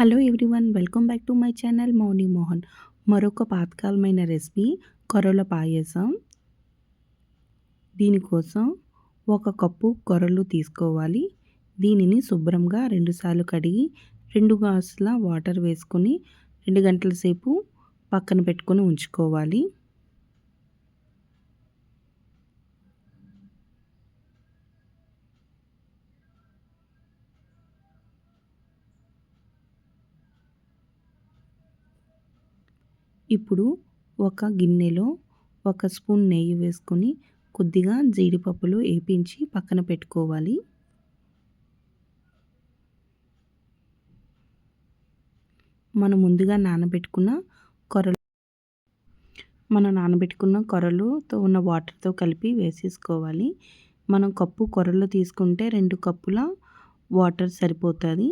Hello everyone, welcome back to my channel Mouni Mohan. మరొక పాతకాలమైన recipe కొర్రల పాయసం. దీనికోసం ఒక కప్పు కొర్రలు తీసుకోవాలి. దీనిని శుభ్రంగా 2 సార్లు కడిగి 2 గ్లాసుల వాటర్ వేసుకొని 2 గంటల సేపు పక్కన పెట్టుకొని ఉంచుకోవాలి. ఇప్పుడు ఒక గిన్నెలో 1 స్పూన్ నెయ్యి వేసుకొని కొద్దిగా జీడిపప్పులు వేపించి పక్కన పెట్టుకోవాలి. మనం ముందుగా నానబెట్టుకున్న కొర్రలుతో ఉన్న వాటర్తో కలిపి వేసేసుకోవాలి. మనం కప్పు కొర్రలు తీసుకుంటే 2 కప్పుల వాటర్ సరిపోతుంది.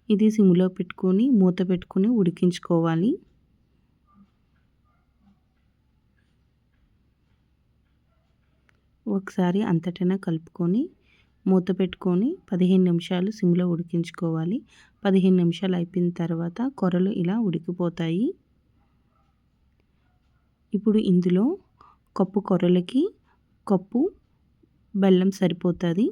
ఇది సిమ్లో పెట్టుకొని మూత పెట్టుకొని ఉడికించుకోవాలి. ఒకసారి అంతటా కలుపుకొని మూత పెట్టుకొని 15 నిమిషాలు సిమ్లో ఉడికించుకోవాలి. 15 నిమిషాలు అయిపోయిన తర్వాత కొర్రలు ఇలా ఉడికిపోతాయి. ఇప్పుడు ఇందులో కప్పు కొర్రలకి కప్పు బెల్లం సరిపోతుంది.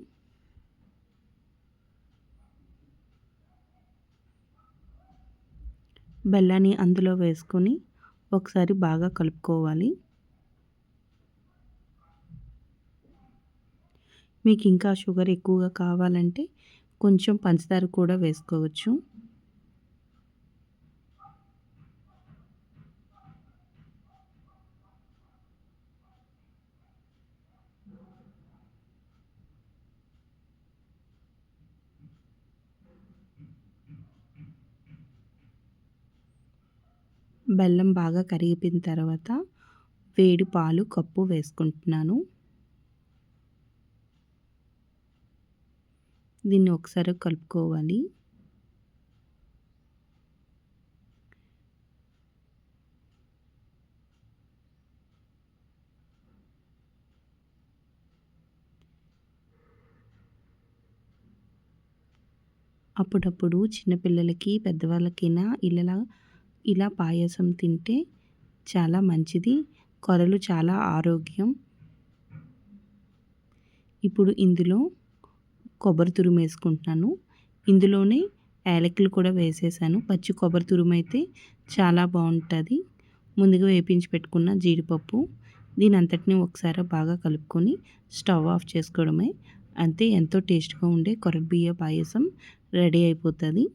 బెల్లాన్ని అందులో వేసుకొని ఒకసారి బాగా కలుపుకోవాలి. మీకు ఇంకా షుగర్ ఎక్కువగా కావాలంటే కొంచెం పంచదార కూడా వేసుకోవచ్చు. బెల్లం బాగా కరిగిపోయిన తర్వాత వేడి పాలు కప్పు వేసుకుంటున్నాను. దీన్ని ఒకసారి కలుపుకోవాలి. అప్పుడప్పుడు చిన్నపిల్లలకి పెద్దవాళ్ళకైనా ఇలా పాయసం తింటే చాలా మంచిది. కొర్రలు చాలా ఆరోగ్యం. ఇప్పుడు ఇందులో కొబ్బరి తురుము వేసుకుంటున్నాను. ఇందులోనే యాలకులు కూడా వేసేసాను. పచ్చి కొబ్బరి తురుము అయితే చాలా బాగుంటుంది. ముందుగా వేపించి పెట్టుకున్న జీడిపప్పు, దీని అంతటిని ఒకసారి బాగా కలుపుకొని స్టవ్ ఆఫ్ చేసుకోవడమే. అంతే, ఎంతో టేస్ట్గా ఉండే కొర్రల బియ్య పాయసం రెడీ అయిపోతుంది.